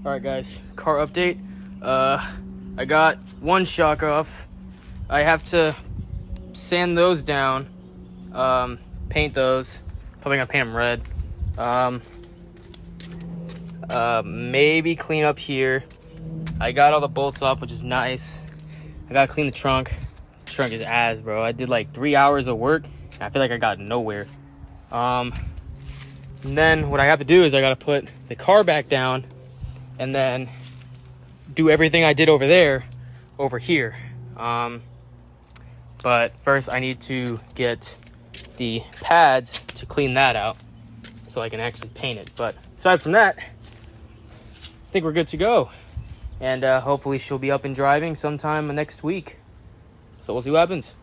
Alright guys, car update. I got one shock off. I have to sand those down, paint those. Probably gonna paint them red. Maybe clean up here. I got all the bolts off, which is nice. I gotta clean the trunk. The trunk is ass, bro. I did like 3 hours of work and I feel like I got nowhere. And then what I have to do is I gotta put the car back down and then do everything I did over there over here. But first I need to get the pads to clean that out so I can actually paint it. But aside from that, I think we're good to go. And hopefully she'll be up and driving sometime next week. So we'll see what happens.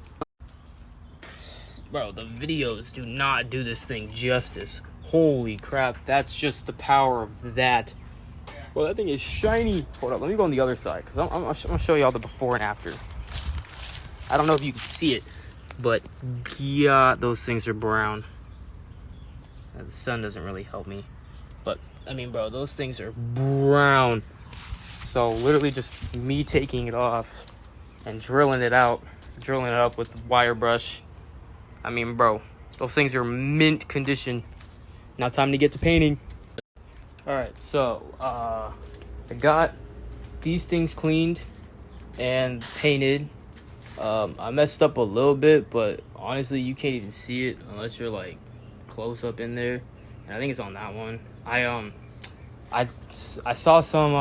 Bro, the videos do not do this thing justice. Holy crap, that's just the power of that. Well, that thing is shiny. Hold up, let me go on the other side, because I'm gonna show you all the before and after. I don't know if you can see it, but yeah, those things are brown. The sun doesn't really help me. But, I mean, bro, those things are brown. So, literally just me taking it off and drilling it up with the wire brush. I mean, bro, those things are mint condition. Now time to get to painting. Alright, so I got these things cleaned and painted. I messed up a little bit, but honestly you can't even see it unless you're like close up in there. And I think it's on that one. I saw some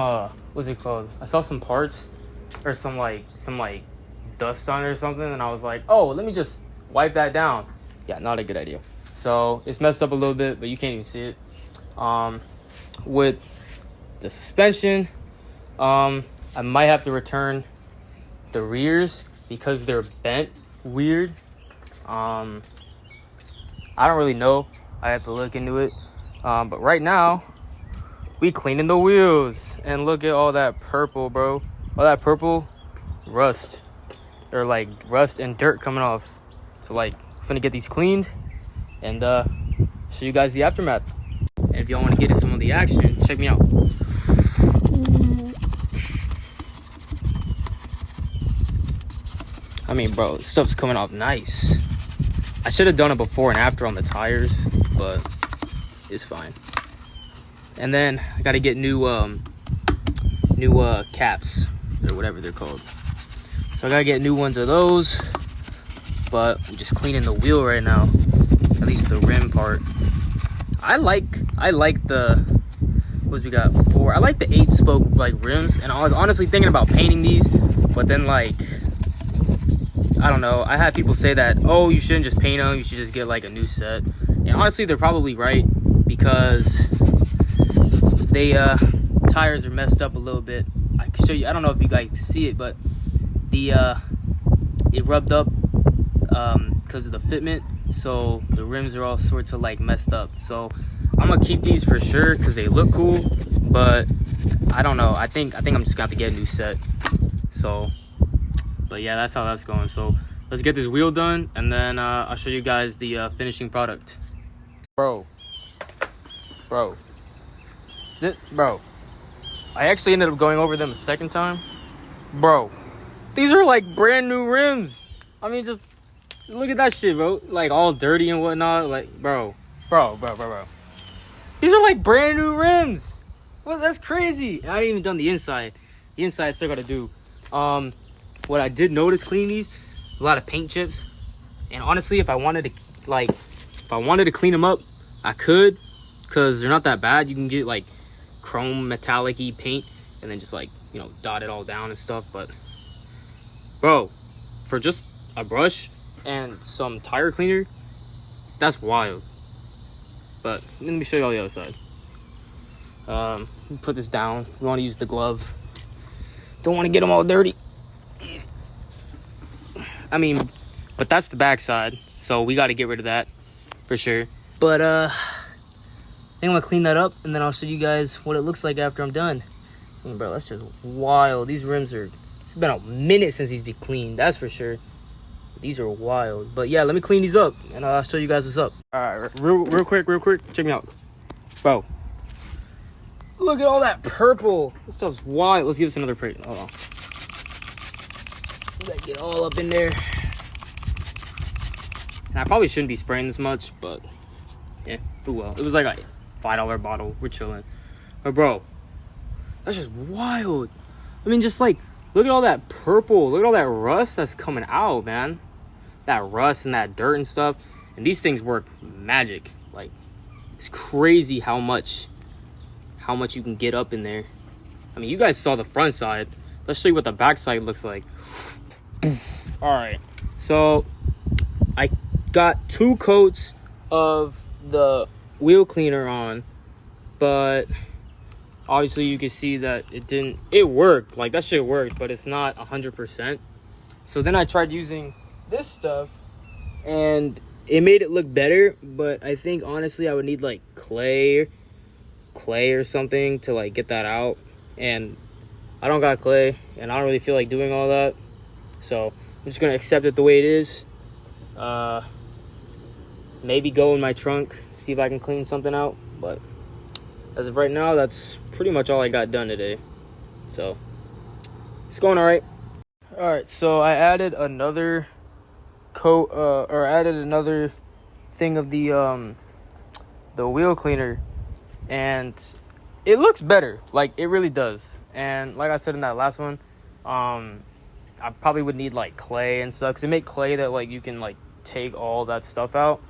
what's it called? I saw some parts or some dust on it or something, and I was like, oh, let me just wipe that down. Yeah, not a good idea. So it's messed up a little bit, but you can't even see it. With the suspension, I might have to return the rears because they're bent weird. I don't really know. I have to look into it. But right now, we cleaning the wheels, and look at all that purple, bro. All that purple rust, or like rust and dirt coming off. So like, I'm finna get these cleaned and show you guys the aftermath. And if y'all want to get into some of the action, check me out. I mean, bro, stuff's coming off nice. I should have done it before and after on the tires, but it's fine. And then I gotta get new caps or whatever they're called. So I gotta get new ones of those. But I'm just cleaning the wheel right now, at least the rim part. I like the, what we got, 4. I like the 8-spoke like rims, and I was honestly thinking about painting these, but then like, I don't know. I had people say that, oh, you shouldn't just paint them, you should just get like a new set. And honestly, they're probably right, because they tires are messed up a little bit. I can show you. I don't know if you guys see it, but the it rubbed up because of the fitment, so the rims are all sorts of like messed up. So I'm gonna keep these for sure because they look cool, but I don't know. I think I'm just gonna have to get a new set. So, but yeah, that's how that's going. So let's get this wheel done, and then I'll show you guys the finishing product. Bro, I actually ended up going over them a second time. Bro, these are like brand new rims. I mean, just look at that shit, bro. Like all dirty and whatnot. Like, bro. These are like brand new rims. Well, that's crazy. I ain't even done the inside. The inside still gotta do. What I did notice cleaning these, a lot of paint chips. And honestly, if I wanted to clean them up, I could, because they're not that bad. You can get like chrome metallic-y paint and then just like, you know, dot it all down and stuff. But bro, for just a brush and some tire cleaner, that's wild. But let me show you all the other side. Put this down. We want to use the glove. Don't want to get them all dirty. I mean, but that's the back side, so we got to get rid of that for sure. But I think I'm gonna clean that up, and then I'll show you guys what it looks like after I'm done. I mean, bro, that's just wild. These rims are, it's been a minute since these be cleaned, that's for sure. These are wild. But yeah, let me clean these up, and I'll show you guys what's up. All right, real quick, check me out. Bro, Look at all that purple. This stuff's wild. Let's give this another break. Hold on. Let get all up in there. And I probably shouldn't be spraying this much, but yeah, oh well. It was like a $5 bottle. We're chilling. But bro, that's just wild. I mean, just like, look at all that purple. Look at all that rust that's coming out, man. That rust and that dirt and stuff. And these things work magic. Like, it's crazy how much you can get up in there. I mean, you guys saw the front side. Let's show you what the back side looks like. All right, so I got 2 coats of the wheel cleaner on, but obviously you can see that it worked. Like, that shit worked, but it's not 100%. So then I tried using this stuff and it made it look better, but I think honestly I would need like clay or something to like get that out, and I don't got clay and I don't really feel like doing all that, so I'm just gonna accept it the way it is. Maybe go in my trunk, see if I can clean something out, but as of right now, that's pretty much all I got done today. So it's going all right. All right, so I added another coat, or added another thing of the wheel cleaner, and it looks better. Like, it really does. And like I said in that last one, I probably would need like clay and stuff, because they make clay that like you can like take all that stuff out.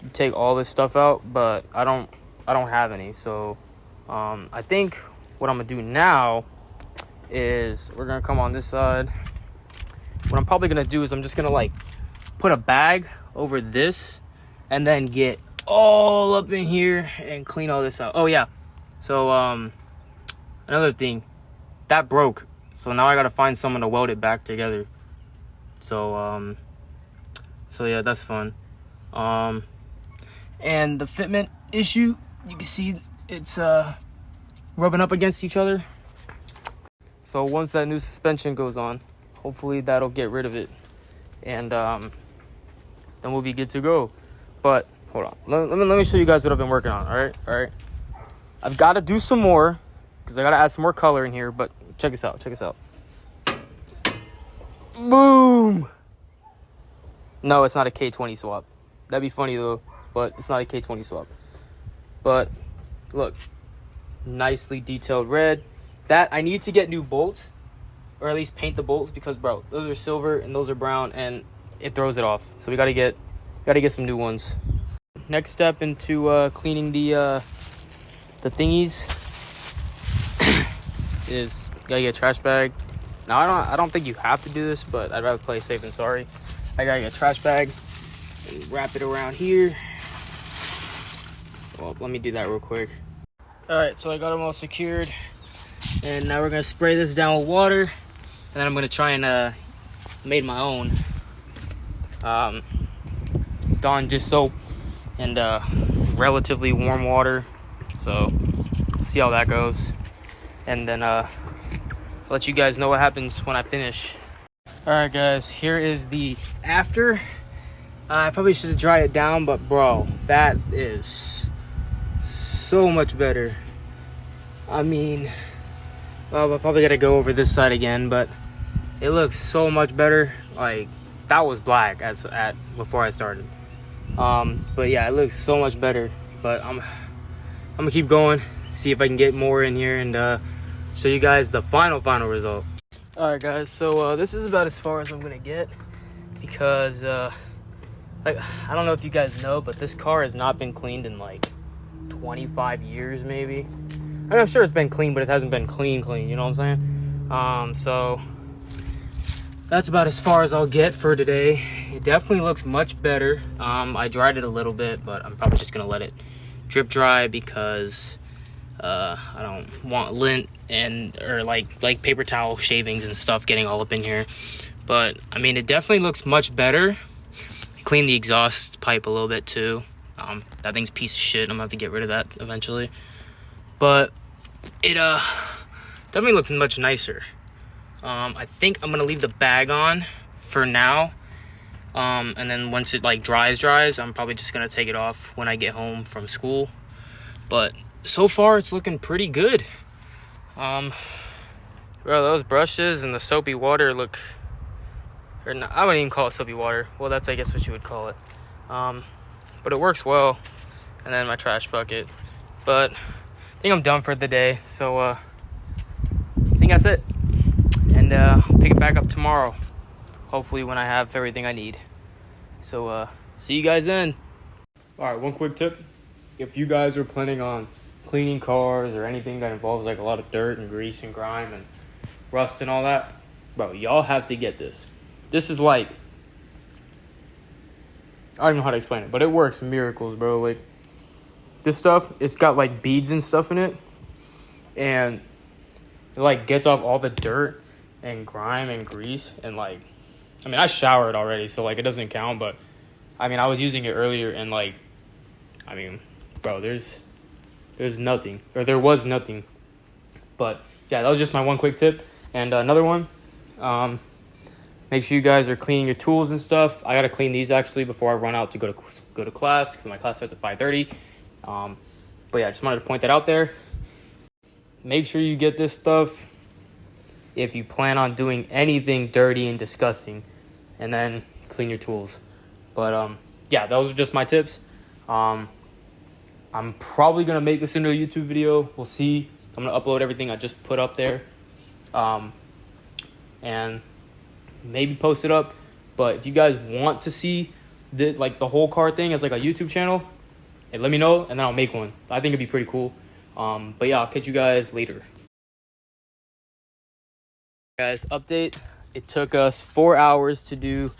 You take all this stuff out, but I don't have any. So I think what I'm gonna do now is we're gonna come on this side. What I'm probably gonna do is I'm just gonna like put a bag over this and then get all up in here and clean all this out. Oh yeah, so another thing, that broke, so now I gotta find someone to weld it back together. So yeah, that's fun. And the fitment issue, you can see it's rubbing up against each other. So once that new suspension goes on, hopefully that'll get rid of it, and then we'll be good to go. But hold on, let me show you guys what I've been working on. All right. I've got to do some more because I got to add some more color in here. But check this out. Boom. No, it's not a K20 swap. That'd be funny though, but it's not a K20 swap. But look, nicely detailed red. That I need to get new bolts, or at least paint the bolts, because bro, those are silver and those are brown and it throws it off. So we gotta get some new ones. Next step into cleaning the thingies is gotta get a trash bag. Now I don't think you have to do this, but I'd rather play safe than sorry. I gotta get a trash bag and wrap it around here. Well, let me do that real quick. All right, so I got them all secured, and now we're gonna spray this down with water, and then I'm gonna try and made my own Dawn just soap and relatively warm water. So see how that goes, and then I'll let you guys know what happens when I finish. All right guys, here is the after. I probably should have dried it down, but bro, that is so much better. I mean, well, I probably gotta go over this side again, but it looks so much better. Like, that was black before I started. But yeah, it looks so much better. But I'm gonna keep going, see if I can get more in here, and show you guys the final result. All right guys, so this is about as far as I'm gonna get, because like, I don't know if you guys know, but this car has not been cleaned in like 25 years maybe. I mean, I'm sure it's been clean, but it hasn't been clean, you know what I'm saying? So that's about as far as I'll get for today. It definitely looks much better. I dried it a little bit, but I'm probably just gonna let it drip dry, because I don't want lint or like paper towel shavings and stuff getting all up in here. But I mean, it definitely looks much better. I cleaned the exhaust pipe a little bit too. That thing's a piece of shit. I'm gonna have to get rid of that eventually. But it definitely looks much nicer. I think I'm gonna leave the bag on for now, and then once it like dries, I'm probably just gonna take it off when I get home from school. But so far it's looking pretty good. Bro, those brushes and the soapy water look, or not, I wouldn't even call it soapy water. Well, that's I guess what you would call it. But it works well. And then my trash bucket. But I think I'm done for the day. So I think that's it. And I'll pick it back up tomorrow. Hopefully when I have everything I need. So see you guys then. All right, one quick tip. If you guys are planning on cleaning cars or anything that involves like a lot of dirt and grease and grime and rust and all that, bro, y'all have to get this. This is like, I don't know how to explain it, but it works miracles, bro. Like, this stuff, it's got like beads and stuff in it, and it like gets off all the dirt and grime and grease. And like, I mean, I showered already, so like it doesn't count, but I mean, I was using it earlier, and like, I mean, bro, there's nothing, or there was nothing. But yeah, that was just my one quick tip. And another one, make sure you guys are cleaning your tools and stuff. I gotta clean these actually before I run out to go to class, because my class starts at 5:30. But yeah, I just wanted to point that out there. Make sure you get this stuff if you plan on doing anything dirty and disgusting, and then clean your tools. But yeah, those are just my tips. I'm probably gonna make this into a YouTube video. We'll see. I'm gonna upload everything I just put up there, and maybe post it up. But if you guys want to see the whole car thing as like a YouTube channel, and let me know, and then I'll make one. I think it'd be pretty cool. But yeah, I'll catch you guys later. Guys, update. It took us 4 hours to do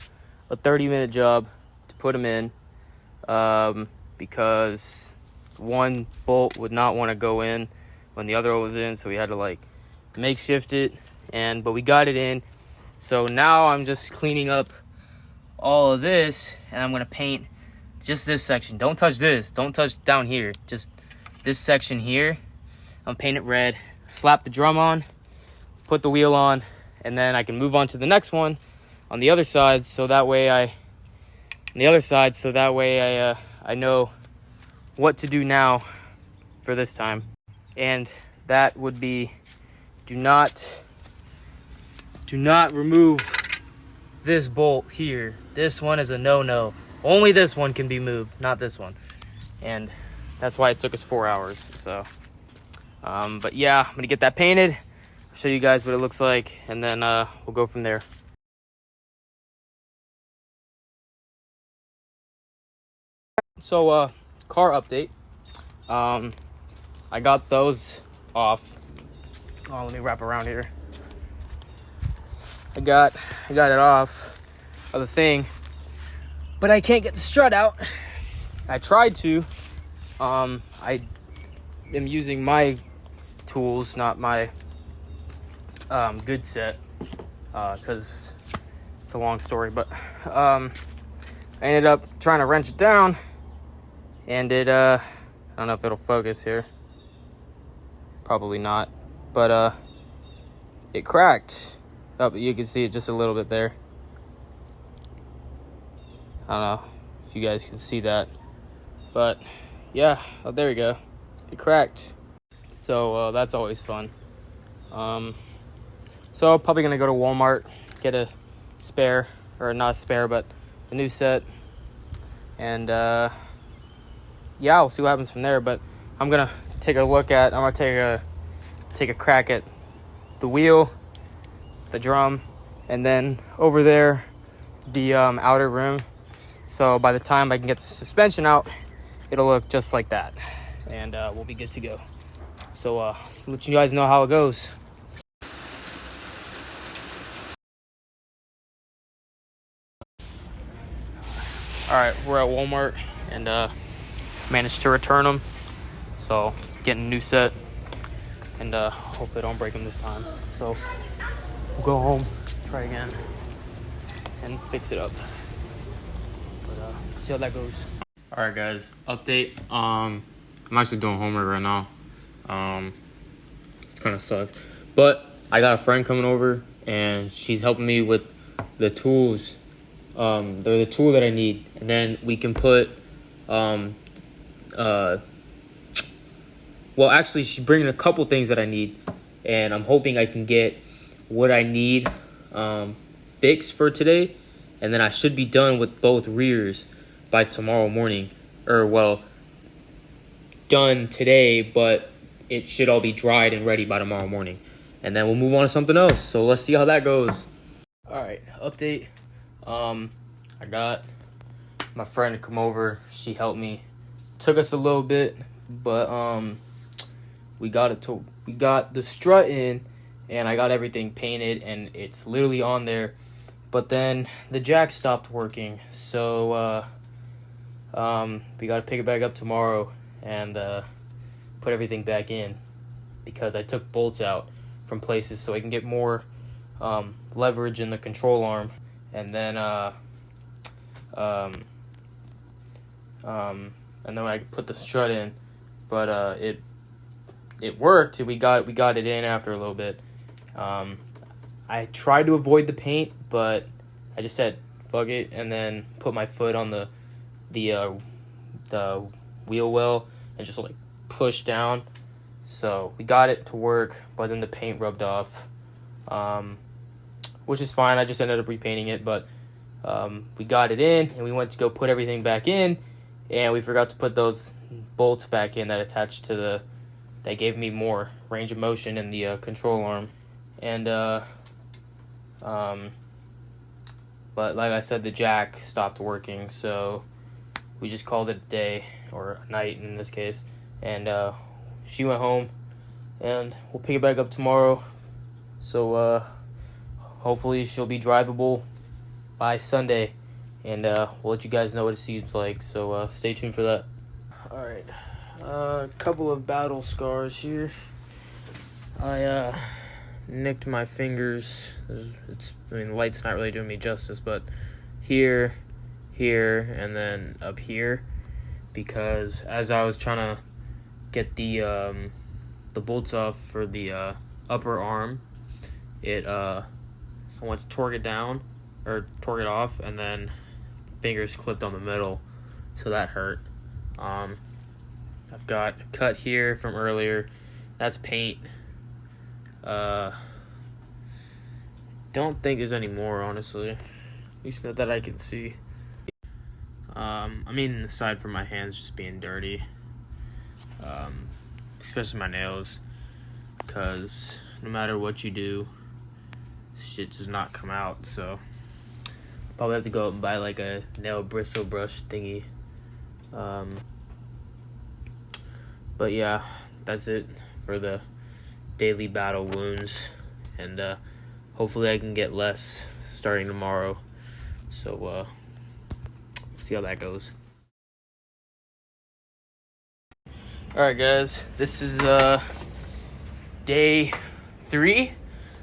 a 30-minute job to put them in, because one bolt would not want to go in when the other one was in, so we had to like makeshift it. But we got it in. So now I'm just cleaning up all of this, and I'm gonna paint just this section. Don't touch this. Don't touch down here. Just this section here. I'm paint it red. Slap the drum on. Put the wheel on, and then I can move on to the next one on the other side. So that way I know what to do now for this time. And that would be, do not remove this bolt here. This one is a no-no. Only this one can be moved, not this one. And that's why it took us 4 hours. So but yeah, I'm gonna get that painted, show you guys what it looks like, and then we'll go from there. So car update. I got those off. Oh, let me wrap around here. I got it off of the thing, but I can't get the strut out. I tried to. I am using my tools, not my good set, because it's a long story. But I ended up trying to wrench it down, and it I don't know if it'll focus here. Probably not, but it cracked. Oh, you can see it just a little bit there. I don't know if you guys can see that, but yeah, oh, there we go. It cracked. So that's always fun. So I'm probably gonna go to Walmart, get a spare, or not a spare, but a new set, and yeah, we'll see what happens from there. But I'm gonna take a crack at the wheel, the drum, and then over there the outer rim. So by the time I can get the suspension out, it'll look just like that, and we'll be good to go. So let you guys know how it goes. All right, we're at Walmart, and managed to return them. So getting a new set, and hopefully I don't break them this time. So we'll go home, try again, and fix it up. But see how that goes. All right, guys, update. I'm actually doing homework right now. It kind of sucks, but I got a friend coming over, and she's helping me with the tools. They're the tool that I need, and then we can put one well, actually, she's bringing a couple things that I need, and I'm hoping I can get what I need fixed for today, and then I should be done with both rears by tomorrow morning. Or, well, done today, but it should all be dried and ready by tomorrow morning. And then we'll move on to something else. So let's see how that goes. All right, update. I got my friend to come over. She helped me. Took us a little bit, but we got the strut in, and I got everything painted, and it's literally on there. But then the jack stopped working, so we got to pick it back up tomorrow and put everything back in, because I took bolts out from places so I can get more leverage in the control arm, and then I put the strut in. But it worked. We got it in after a little bit. I tried to avoid the paint, but I just said fuck it, and then put my foot on the wheel well and just like push down. So we got it to work, but then the paint rubbed off, which is fine. I just ended up repainting it, but we got it in, and we went to go put everything back in, and we forgot to put those bolts back in that attached to that gave me more range of motion in the control arm. And but like I said, the jack stopped working, so we just called it a day, or a night in this case. And she went home, and we'll pick it back up tomorrow. So hopefully she'll be drivable by Sunday, and we'll let you guys know what it seems like. So stay tuned for that. All right, a couple of battle scars here. I nicked my fingers. The light's not really doing me justice, but here, and then up here, because as I was trying to get the bolts off for the upper arm, I went to torque it off, and then fingers clipped on the middle, so that hurt. I've got a cut here from earlier. That's paint. Don't think there's any more, honestly. At least not that I can see. I mean, aside from my hands just being dirty, especially my nails, because no matter what you do, shit does not come out. So probably have to go out and buy like a nail bristle brush thingy. But yeah, that's it for the daily battle wounds, and hopefully I can get less starting tomorrow. So we'll see how that goes. Alright guys, this is day 3,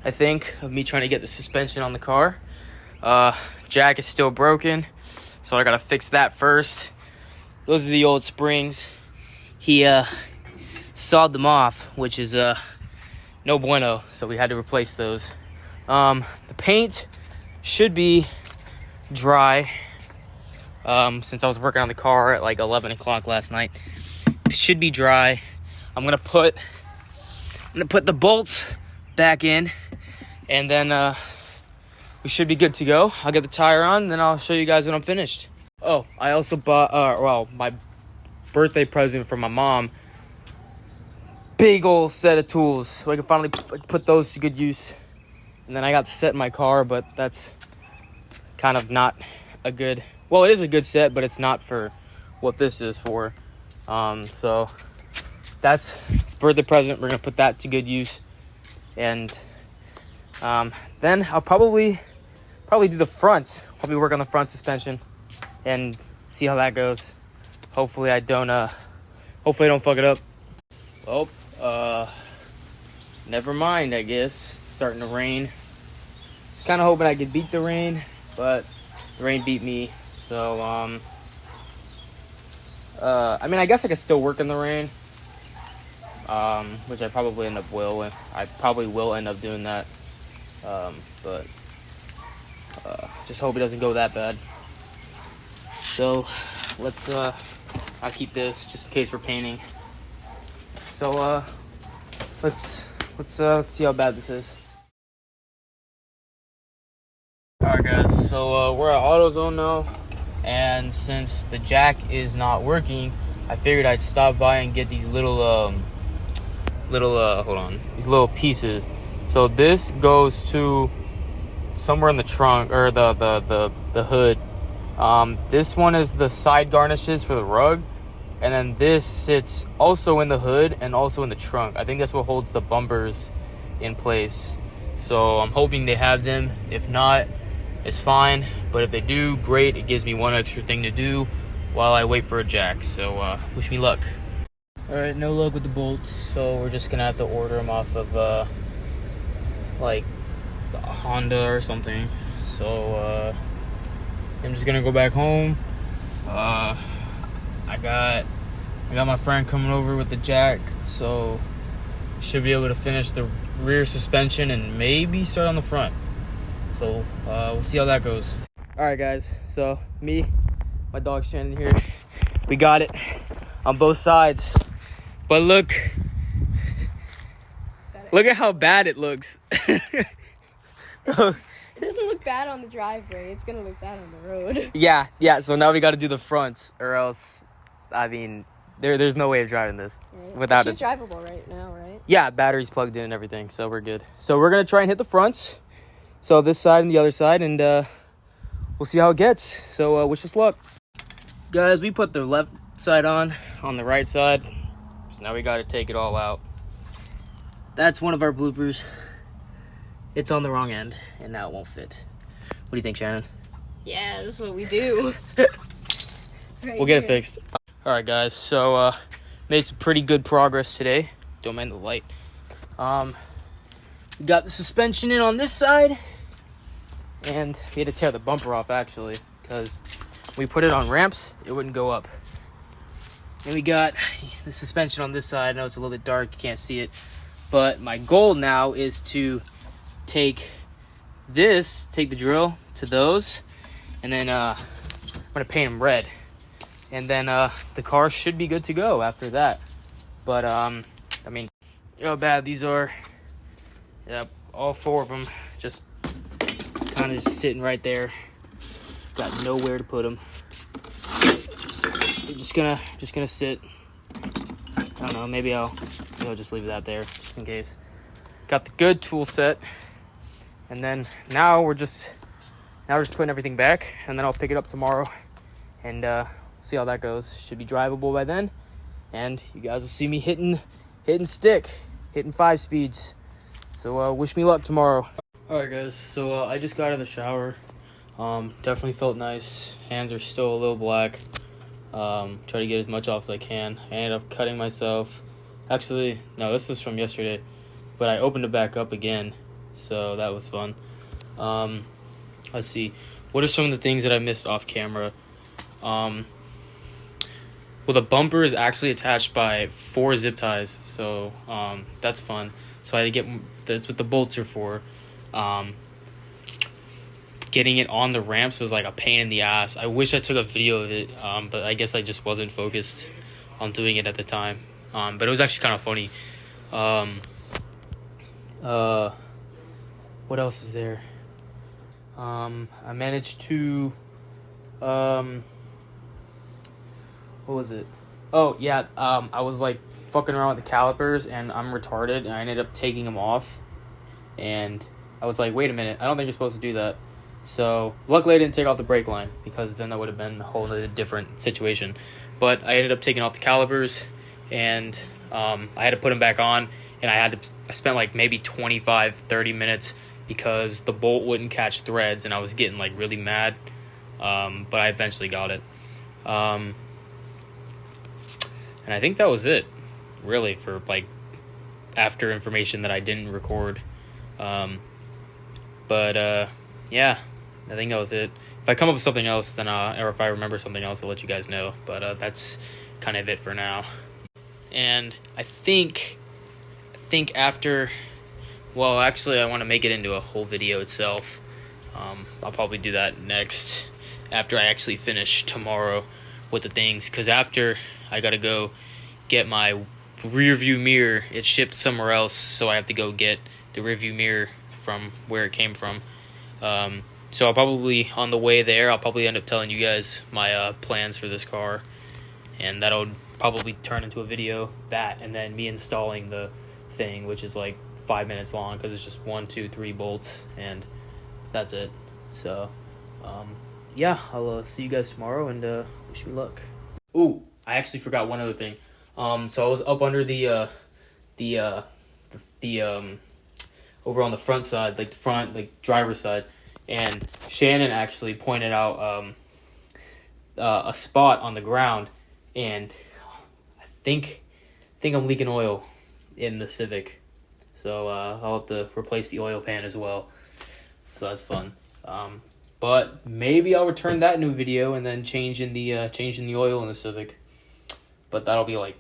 I think, of me trying to get the suspension on the car. Jack is still broken, so I gotta fix that first. Those are the old springs. He sawed them off, which is no bueno, so we had to replace those. The paint should be dry, since I was working on the car at like 11 o'clock last night. It should be dry. I'm gonna put the bolts back in, and then we should be good to go. I'll get the tire on, and then I'll show you guys when I'm finished. Oh, I also bought my birthday present from my mom, big old set of tools, so I can finally put those to good use. And then I got the set in my car, but that's kind of not a good, well, it is a good set, but it's not for what this is for. So that's its birthday present. We're gonna put that to good use, and then I'll probably do the front. Probably work on the front suspension and see how that goes. Hopefully I don't fuck it up. Well, never mind, I guess. It's starting to rain. Just kind of hoping I could beat the rain, but the rain beat me. So, I mean, I guess I could still work in the rain, which I probably will end up doing that. But just hope it doesn't go that bad. So let's I'll keep this just in case we're painting. So let's see how bad this is. Alright guys, so we're at AutoZone now, and since the jack is not working, I figured I'd stop by and get these little these little pieces. So this goes to somewhere in the trunk, or the hood. This one is the side garnishes for the rug, and then this sits also in the hood and also in the trunk. I think that's what holds the bumpers in place. So I'm hoping they have them. If not, it's fine, but if they do, great. It gives me one extra thing to do while I wait for a jack. So wish me luck. All right, no luck with the bolts, so we're just gonna have to order them off of like Honda or something. So I'm just gonna go back home. I got my friend coming over with the jack, so should be able to finish the rear suspension and maybe start on the front. So we'll see how that goes. All right guys, so me, my dog Shannon here, we got it on both sides, but look at how bad it looks. It doesn't look bad on the driveway, it's gonna look bad on the road. Yeah, so now we got to do the fronts, or else, I mean, there's no way of driving this without it. She's drivable right now, right? Yeah, battery's plugged in and everything, so we're good. So we're gonna try and hit the fronts. So this side and the other side, and we'll see how it gets. So wish us luck. Guys, we put the left side on the right side. So now we got to take it all out. That's one of our bloopers. It's on the wrong end, and now it won't fit. What do you think, Shannon? Yeah, that's what we do. We'll get it fixed. All right, guys. So made some pretty good progress today. Don't mind the light. We got the suspension in on this side, and we had to tear the bumper off actually, because when we put it on ramps, it wouldn't go up. And we got the suspension on this side. I know it's a little bit dark, you can't see it, but my goal now is to take the drill to those, and then I'm gonna paint them red, and then the car should be good to go after that. But I mean, how bad these are. Yep, all four of them just kind of sitting right there. Got nowhere to put them. They're just gonna sit. I don't know. Maybe I'll just leave that there just in case. Got the good tool set, and then now we're just putting everything back, and then I'll pick it up tomorrow and see how that goes. Should be drivable by then, and you guys will see me hitting 5 speeds. So wish me luck tomorrow. Alright guys, so I just got out of the shower. Definitely felt nice. Hands are still a little black. Try to get as much off as I can. I ended up cutting myself. Actually, no, this was from yesterday, but I opened it back up again, so that was fun. Let's see, what are some of the things that I missed off camera? Well, the bumper is actually attached by 4 zip ties, so that's fun. So I had to get, that's what the bolts are for. Getting it on the ramps was like a pain in the ass. I wish I took a video of it, but I guess I just wasn't focused on doing it at the time. But it was actually kind of funny. What else is there? I managed to, what was it? Oh, yeah, I was, like, fucking around with the calipers, and I'm retarded, and I ended up taking them off, and I was like, wait a minute, I don't think you're supposed to do that. So, luckily I didn't take off the brake line, because then that would have been a whole other different situation. But I ended up taking off the calipers, and I had to put them back on, and I spent, like, maybe 25-30 minutes, because the bolt wouldn't catch threads, and I was getting, like, really mad, but I eventually got it. And I think that was it, really, for, like, after information that I didn't record. Yeah, I think that was it. If I come up with something else, then, or if I remember something else, I'll let you guys know. But that's kind of it for now. And I think after, well, actually, I want to make it into a whole video itself. I'll probably do that next, after I actually finish tomorrow with the things, because after I gotta go get my rear view mirror, it shipped somewhere else, so I have to go get the rear view mirror from where it came from. So I'll probably, on the way there, I'll probably end up telling you guys my plans for this car, and that'll probably turn into a video, that, and then me installing the thing, which is like 5 minutes long, because it's just 1, 2, 3 bolts, and that's it. So yeah, I'll see you guys tomorrow, and wish me luck. Ooh, I actually forgot one other thing. So I was up under the over on the front side, like the front, like driver's side, and Shannon actually pointed out a spot on the ground, and I think I'm leaking oil in the Civic, so I'll have to replace the oil pan as well. So that's fun. But maybe I'll return that new video and then changing the oil in the Civic. But that'll be like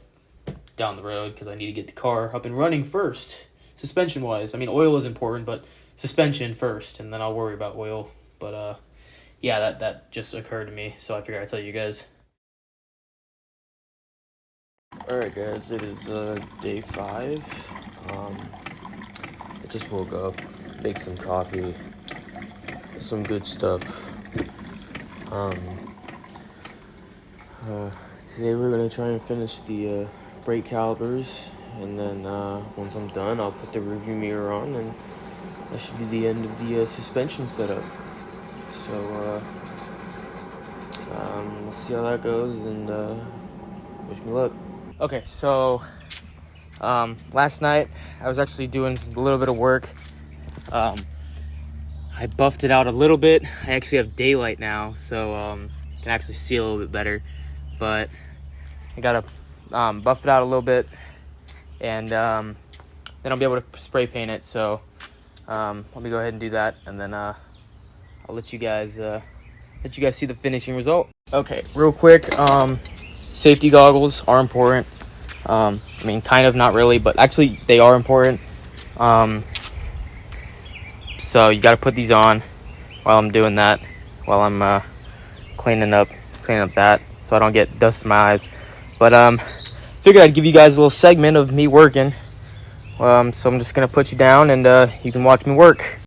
down the road, because I need to get the car up and running first, suspension wise. I mean, oil is important, but suspension first, and then I'll worry about oil. But yeah, that just occurred to me, so I figured I'd tell you guys. Alright guys, it is day 5. I just woke up, make some coffee, some good stuff. Today we're gonna try and finish the brake calipers, and then once I'm done, I'll put the rearview mirror on, and that should be the end of the suspension setup. So we'll see how that goes, and wish me luck. Okay, so last night I was actually doing a little bit of work. I buffed it out a little bit. I actually have daylight now, so can actually see a little bit better. But I gotta buff it out a little bit, and then I'll be able to spray paint it. So let me go ahead and do that, and then I'll let you guys see the finishing result. Okay, real quick, safety goggles are important. I mean, kind of, not really, but actually they are important. So you got to put these on while I'm doing that, while I'm cleaning up that, so I don't get dust in my eyes. But figured I'd give you guys a little segment of me working. So I'm just gonna put you down, and you can watch me work.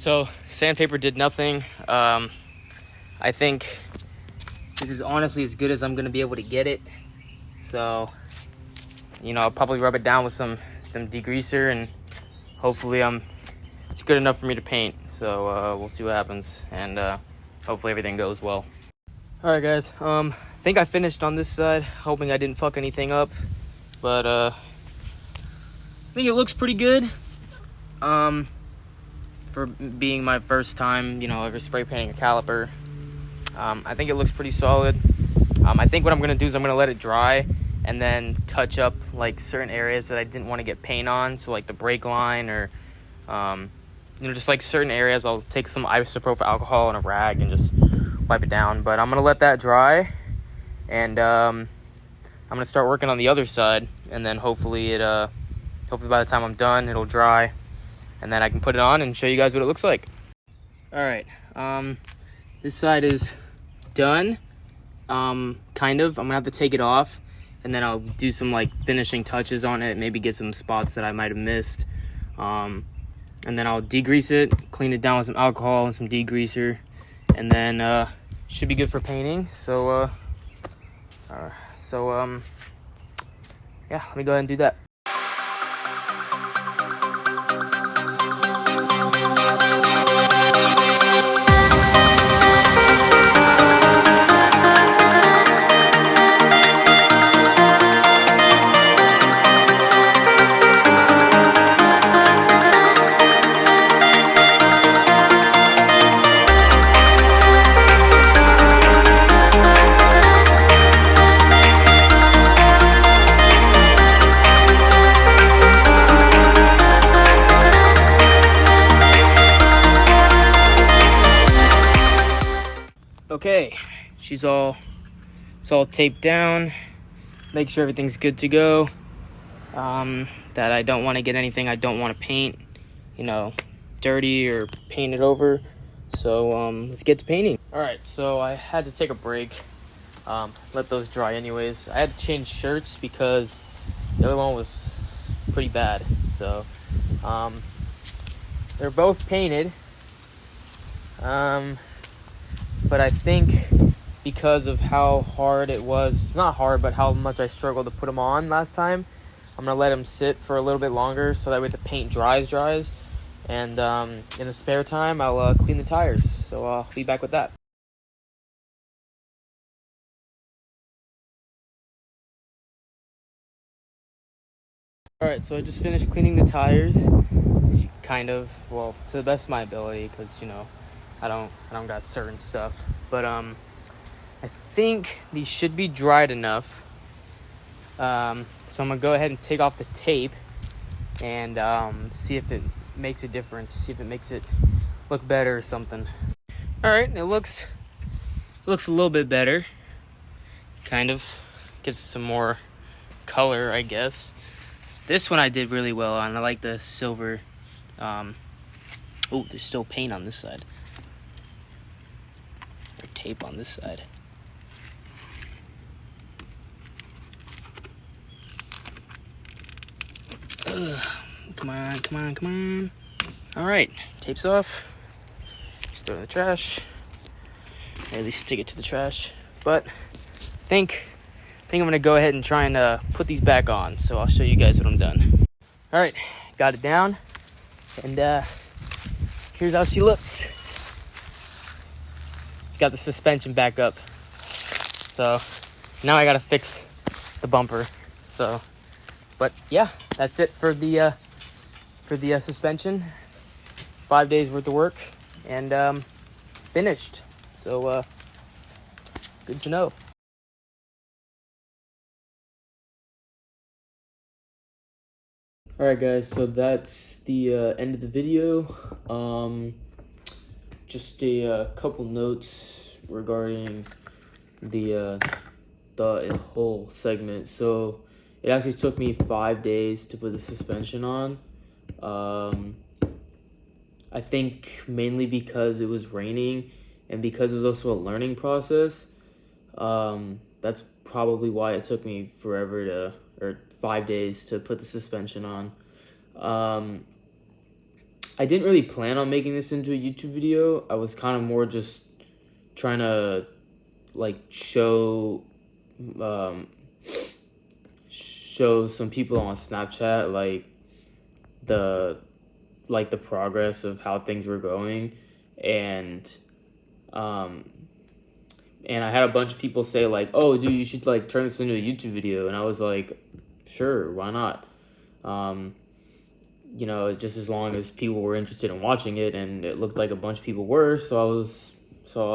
So sandpaper did nothing. I think this is honestly as good as I'm gonna be able to get it. So, you know, I'll probably rub it down with some degreaser, and hopefully it's good enough for me to paint. So we'll see what happens, and hopefully everything goes well. All right, guys. I think I finished on this side, hoping I didn't fuck anything up, but I think it looks pretty good. For being my first time, you know, ever spray painting a caliper, I think it looks pretty solid. I think what I'm gonna do is I'm gonna let it dry, and then touch up like certain areas that I didn't want to get paint on, so like the brake line, or you know, just like certain areas. I'll take some isopropyl alcohol and a rag and just wipe it down. But I'm gonna let that dry, and I'm gonna start working on the other side, and then hopefully by the time I'm done, it'll dry, and then I can put it on and show you guys what it looks like. All right, this side is done, kind of. I'm gonna have to take it off, and then I'll do some like finishing touches on it, maybe get some spots that I might have missed, and then I'll degrease it, clean it down with some alcohol and some degreaser, and then should be good for painting. So yeah, let me go ahead and do that. Okay, it's all taped down. Make sure everything's good to go. That I don't want to get anything I don't want to paint, dirty or paint it over. So let's get to painting. All right, so I had to take a break. Let those dry anyways. I had to change shirts because the other one was pretty bad. So they're both painted. But I think because of how hard it was, not hard, but how much I struggled to put them on last time, I'm going to let them sit for a little bit longer so that way the paint dries. And in the spare time, I'll clean the tires. So I'll be back with that. All right, so I just finished cleaning the tires. Kind of, well, to the best of my ability, because, I don't got certain stuff. But I think these should be dried enough. So I'm gonna go ahead and take off the tape and see if it makes a difference. See if it makes it look better or something. All right, it looks a little bit better. Kind of gives it some more color, I guess. This one I did really well on. I like the silver. Oh, there's still paint on this side. Or tape on this side. Come on. All right, tape's off. Just throw it in the trash. Or at least stick it to the trash. But I think I'm gonna go ahead and try and put these back on. So I'll show you guys when I'm done. All right, got it down. And here's how she looks. Got the suspension back up. So now I gotta fix the bumper. So, but yeah, that's it for the suspension. 5 days worth of work and finished. So good to know. Alright guys, so that's the end of the video. Just a couple notes regarding the whole segment. So it actually took me 5 days to put the suspension on. I think mainly because it was raining and because it was also a learning process. That's probably why it took me or 5 days to put the suspension on. I didn't really plan on making this into a YouTube video. I was kind of more just trying to show some people on Snapchat the progress of how things were going, and I had a bunch of people say oh dude, you should turn this into a YouTube video, and I was like, sure, why not? Just as long as people were interested in watching it, and it looked like a bunch of people were, so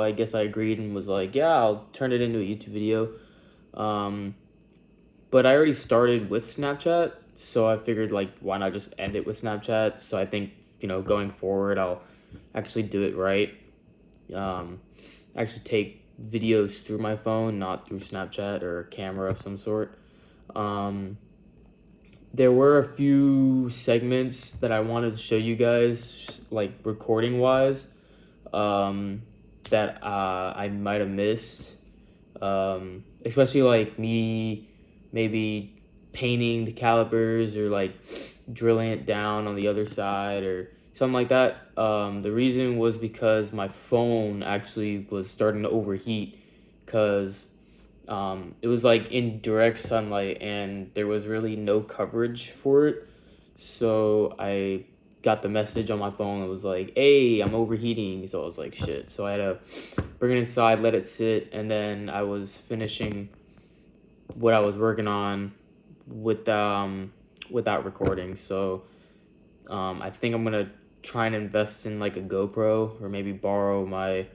I guess I agreed and was like, yeah, I'll turn it into a YouTube video. But I already started with Snapchat, so I figured why not just end it with Snapchat? So I think going forward I'll actually do it right. Actually take videos through my phone, not through Snapchat or a camera of some sort. There were a few segments that I wanted to show you guys, recording wise, that I might have missed. Especially me maybe painting the calipers or drilling it down on the other side or something like that. The reason was because my phone actually was starting to overheat because It was like in direct sunlight, and there was really no coverage for it. So I got the message on my phone. It was like, "Hey, I'm overheating." So I was like, "Shit!" So I had to bring it inside, let it sit, and then I was finishing what I was working on with without recording. So I think I'm gonna try and invest in like a GoPro, or maybe borrow my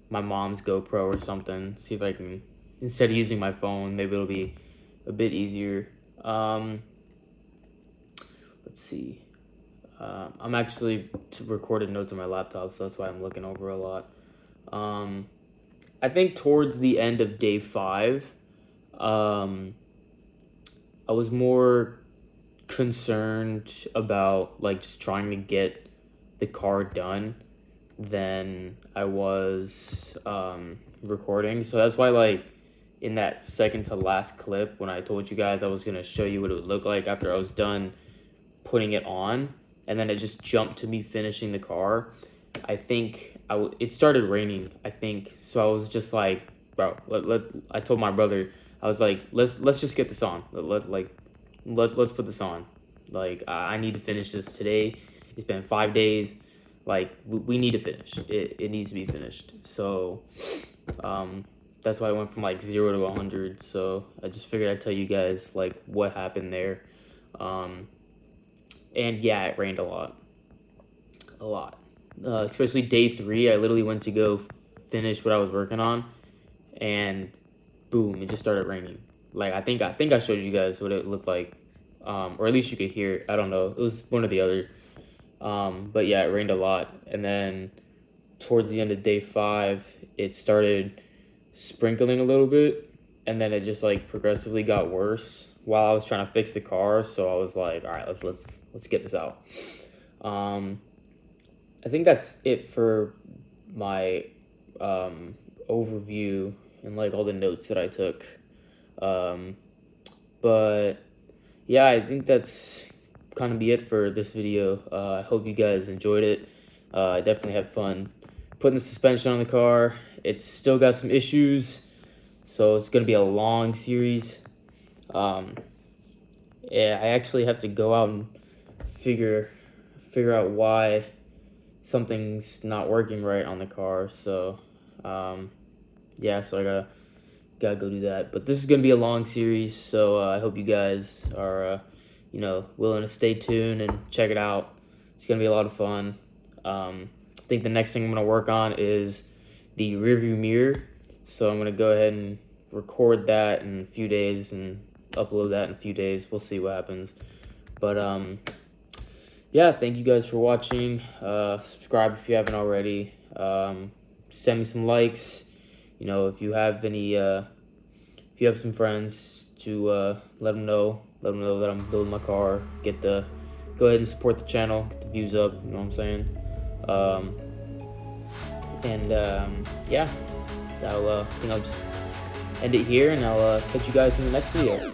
mom's GoPro or something. See if I can, instead of using my phone, maybe it'll be a bit easier. Let's see. I'm actually recording notes on my laptop, so that's why I'm looking over a lot. I think towards the end of day 5, I was more concerned about like just trying to get the car done than I was recording. So that's why, like, in that second to last clip, when I told you guys I was gonna show you what it would look like after I was done putting it on, and then it just jumped to me finishing the car. I think it started raining, I think. So I was just like, bro, I told my brother, I was like, let's just get this on. Let's put this on. Like, I need to finish this today. It's been 5 days. Like, we need to finish. It needs to be finished. So that's why I went from like 0 to 100. So I just figured I'd tell you guys like what happened there. And yeah, it rained a lot. Especially day 3, I literally went to go finish what I was working on, and boom, it just started raining. Like, I think I showed you guys what it looked like, or at least you could hear it. I don't know. It was one or the other. But yeah, it rained a lot, and then towards the end of day 5, it started sprinkling a little bit, and then it just like progressively got worse while I was trying to fix the car. So I was like, all right, let's get this out. I think that's it for my overview and like all the notes that I took. But yeah, I think that's kind of be it for this video. I hope you guys enjoyed it. I definitely had fun putting the suspension on the car. It's still got some issues, so it's gonna be a long series. Yeah, I actually have to go out and figure out why something's not working right on the car. So yeah, so I gotta go do that. But this is gonna be a long series, so I hope you guys are willing to stay tuned and check it out. It's gonna be a lot of fun. I think the next thing I'm gonna work on is the rearview mirror, so I'm gonna go ahead and record that in a few days and upload that in a few days. We'll see what happens. But yeah, thank you guys for watching. Subscribe if you haven't already. Send me some likes. If you have any, if you have some friends, to let them know that I'm building my car. Go ahead and support the channel, get the views up. You know what I'm saying? Yeah, I think I'll just end it here, and I'll catch you guys in the next video.